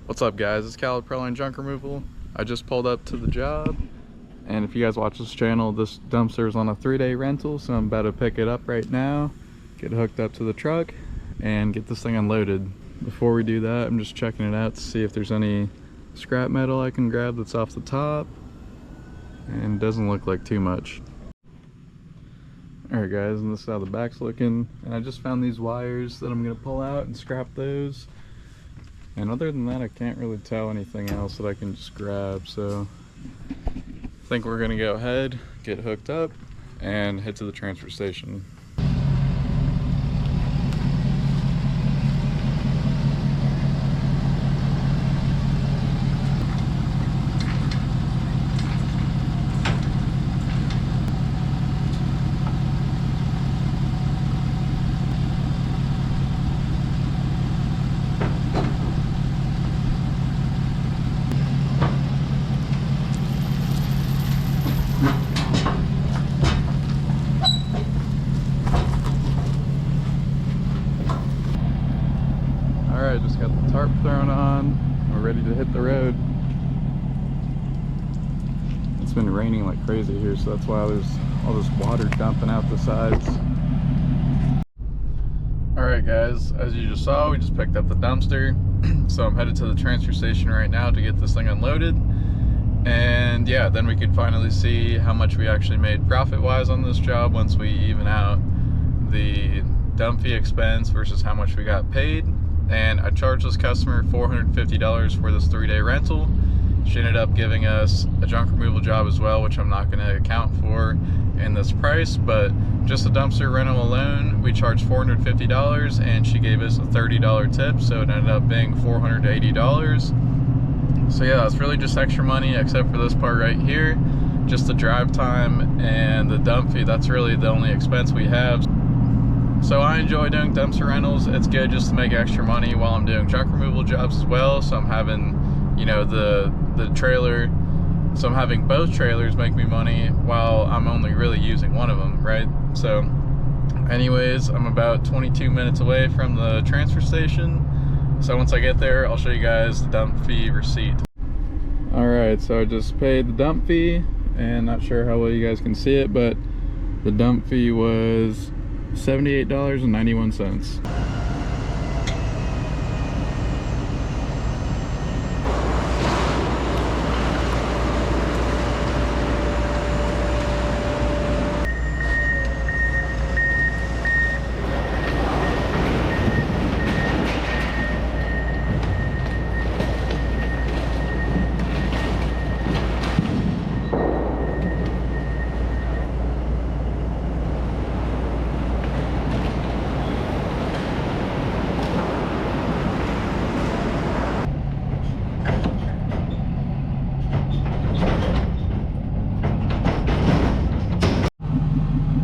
What's up guys, it's Cal with Proline Junk Removal. I just pulled up to the job, and if you guys watch this channel, this dumpster is on a 3-day rental, so I'm about to pick it up right now, get hooked up to the truck, and get this thing unloaded. Before we do that, I'm just checking it out to see if there's any scrap metal I can grab that's off the top, and doesn't look like too much. Alright guys, and this is how the back's looking, and I just found these wires that I'm going to pull out and scrap those. And other than that, I can't really tell anything else that I can just grab, so I think we're gonna go ahead, get hooked up, and head to the transfer station. Alright, just got the tarp thrown on. We're ready to hit the road. It's been raining like crazy here, so that's why there's all this water dumping out the sides. Alright guys, as you just saw, we just picked up the dumpster. So I'm headed to the transfer station right now to get this thing unloaded. And yeah, then we could finally see how much we actually made profit-wise on this job once we even out the dump fee expense versus how much we got paid. And I charged this customer $450 for this 3-day rental. She ended up giving us a junk removal job as well, which I'm not going to account for in this price, but just the dumpster rental alone, we charged $450, and she gave us a $30 tip, so it ended up being $480. So yeah, it's really just extra money, except for this part right here, just the drive time and the dump fee. That's really the only expense we have. So I enjoy doing dumpster rentals. It's good just to make extra money while I'm doing junk removal jobs as well. So I'm having, you know, the trailer. So I'm having both trailers make me money while I'm only really using one of them, right? So anyways, I'm about 22 minutes away from the transfer station. So once I get there, I'll show you guys the dump fee receipt. All right, so I just paid the dump fee, and not sure how well you guys can see it, but the dump fee was $78.91.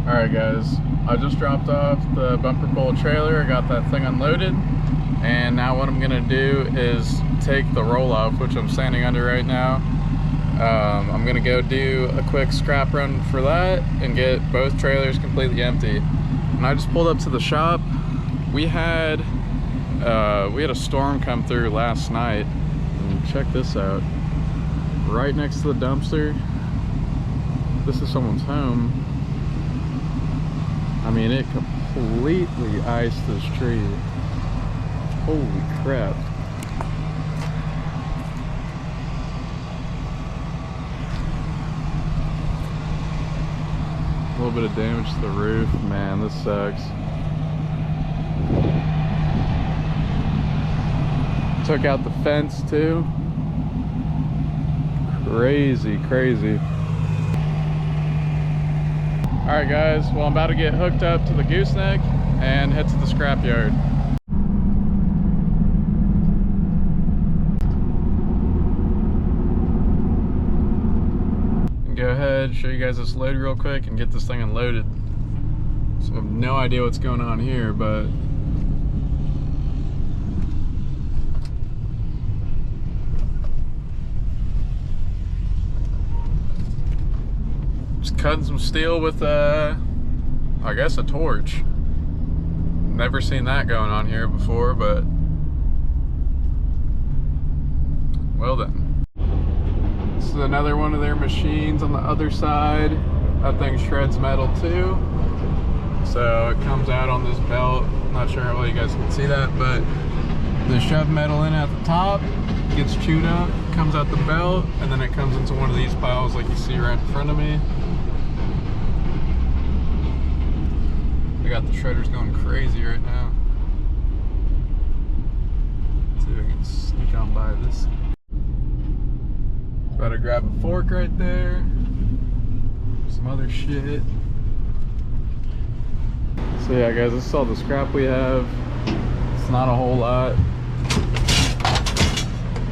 Alright guys, I just dropped off the bumper pull trailer. I got that thing unloaded, and now what I'm gonna do is take the roll off, which I'm standing under right now. I'm gonna go do a quick scrap run for that and get both trailers completely empty. And I just pulled up to the shop. We had a storm come through last night, and check this out. Right next to the dumpster, this is someone's home. I mean, it completely iced this tree. Holy crap. A little bit of damage to the roof. Man, this sucks. Took out the fence too. Crazy, crazy. Alright guys, well I'm about to get hooked up to the gooseneck and head to the scrapyard. Go ahead, show you guys this load real quick and get this thing unloaded. So I have no idea what's going on here, but just cutting some steel with I guess a torch. Never seen that going on here before, but Well then. This is another one of their machines on the other side. That thing shreds metal too. So it comes out on this belt. Not sure how well you guys can see that, but they shove metal in at the top, gets chewed up, comes out the belt, and then it comes into one of these piles like you see right in front of me. They got the shredders going crazy right now. Let's see if I can sneak on by this. About to grab a fork right there. Some other shit. So yeah guys, this is all the scrap we have. It's not a whole lot.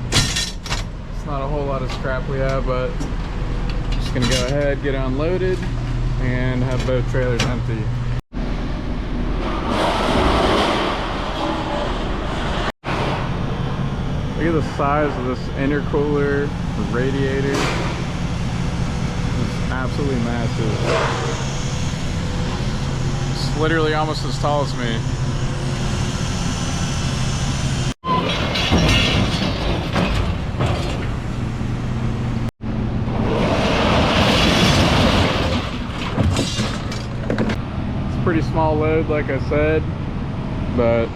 It's not a whole lot of scrap we have, but I'm just gonna go ahead, get unloaded, and have both trailers empty. Look at the size of this intercooler, the radiator. It's absolutely massive. It's literally almost as tall as me. It's a pretty small load, like I said, but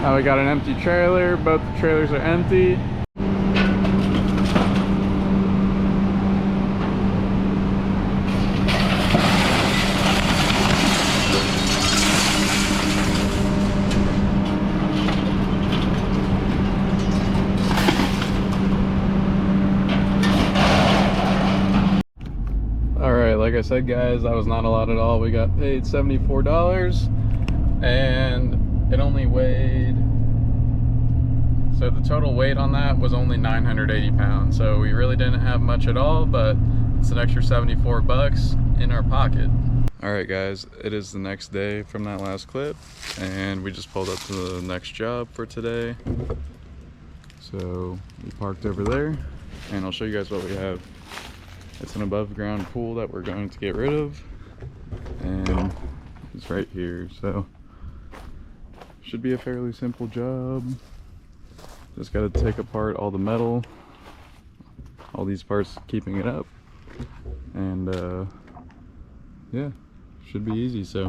now we got an empty trailer. Both the trailers are empty. Alright, like I said guys, that was not a lot at all. We got paid $74 and it only weighed, so the total weight on that was only 980 pounds. So we really didn't have much at all, but it's an extra 74 bucks in our pocket. All right guys, it is the next day from that last clip and we just pulled up to the next job for today. So we parked over there and I'll show you guys what we have. It's an above ground pool that we're going to get rid of and it's right here. So should be a fairly simple job. Just got to take apart all the metal, all these parts keeping it up, and yeah, should be easy. So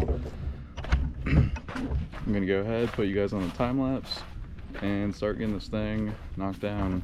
I'm gonna go ahead, put you guys on a time lapse and start getting this thing knocked down.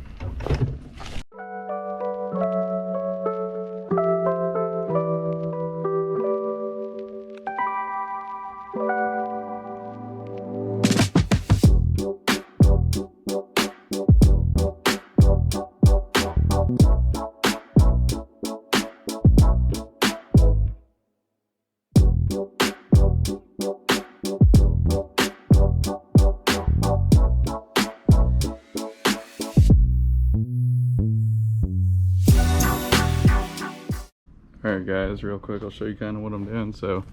Alright guys, real quick I'll show you kind of what I'm doing. So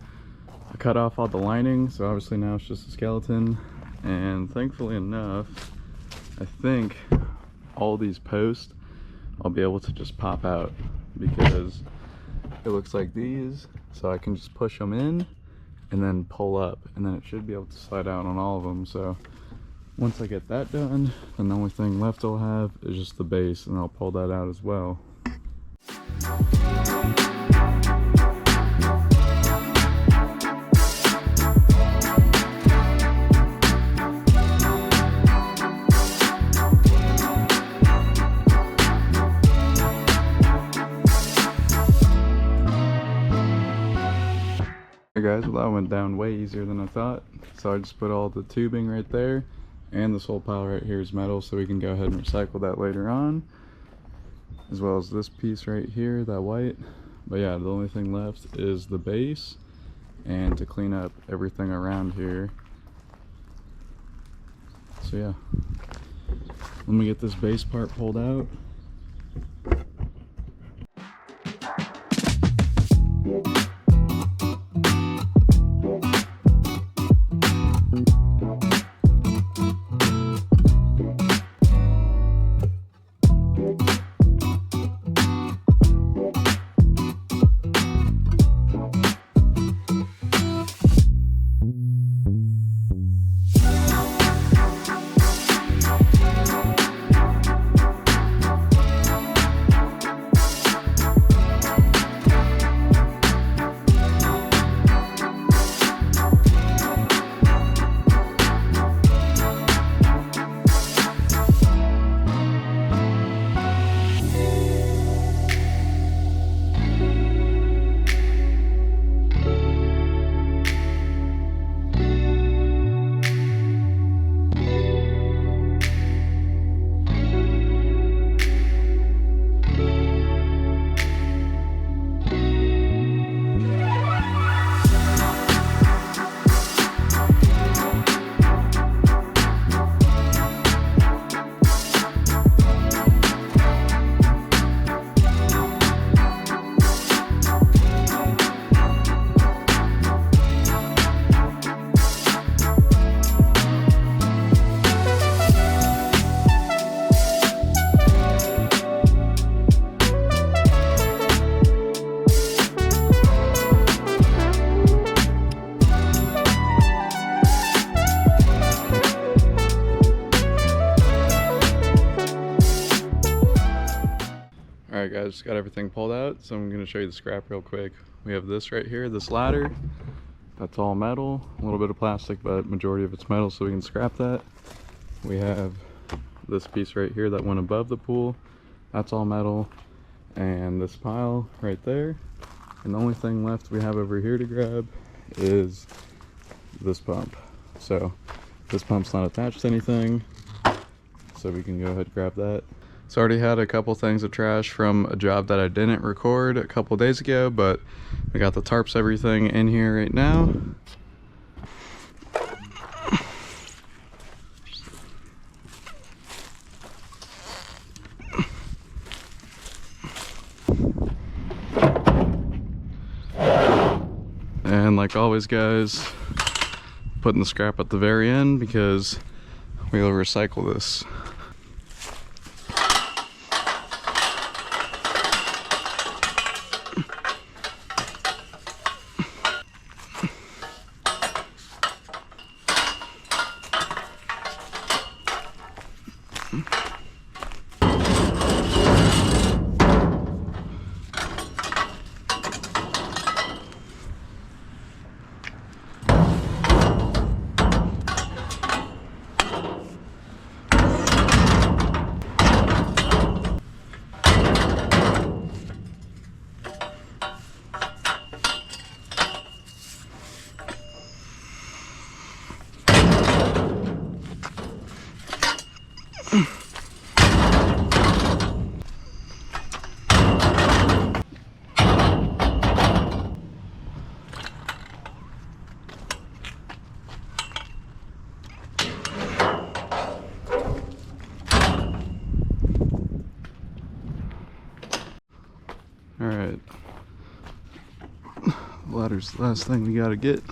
I cut off all the lining, so obviously now it's just a skeleton, and thankfully enough I think all these posts I'll be able to just pop out because it looks like these, so I can just push them in and then pull up, and then it should be able to slide out on all of them. So once I get that done, then the only thing left I'll have is just the base, and I'll pull that out as well. Guys, well that went down way easier than I thought. So I just put all the tubing right there, and this whole pile right here is metal, so we can go ahead and recycle that later on, as well as this piece right here, that white. But yeah, the only thing left is the base and to clean up everything around here. So yeah, let me get this base part pulled out. guys, just got everything pulled out, so I'm gonna show you the scrap real quick. We have this right here, this ladder. That's all metal, a little bit of plastic, but majority of it's metal, so we can scrap that. We have this piece right here that went above the pool. That's all metal. And this pile right there. And the only thing left we have over here to grab is this pump. So this pump's not attached to anything, so we can go ahead and grab that. So I already had a couple things of trash from a job that I didn't record a couple days ago, but we got the tarps, everything in here right now. And like always, guys, putting the scrap at the very end because we'll recycle this. Alright, ladder's the last thing we gotta get.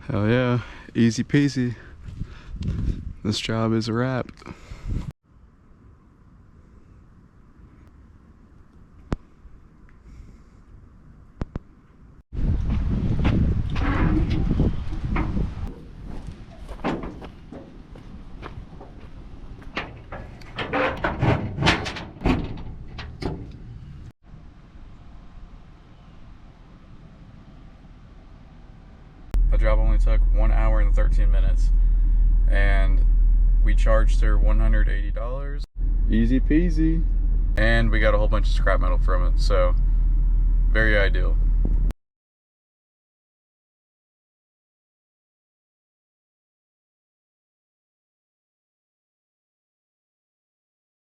Hell yeah, easy peasy. This job is a wrap. The job only took 1 hour and 13 minutes, and we charged her $180. Easy peasy. And we got a whole bunch of scrap metal from it, so very ideal.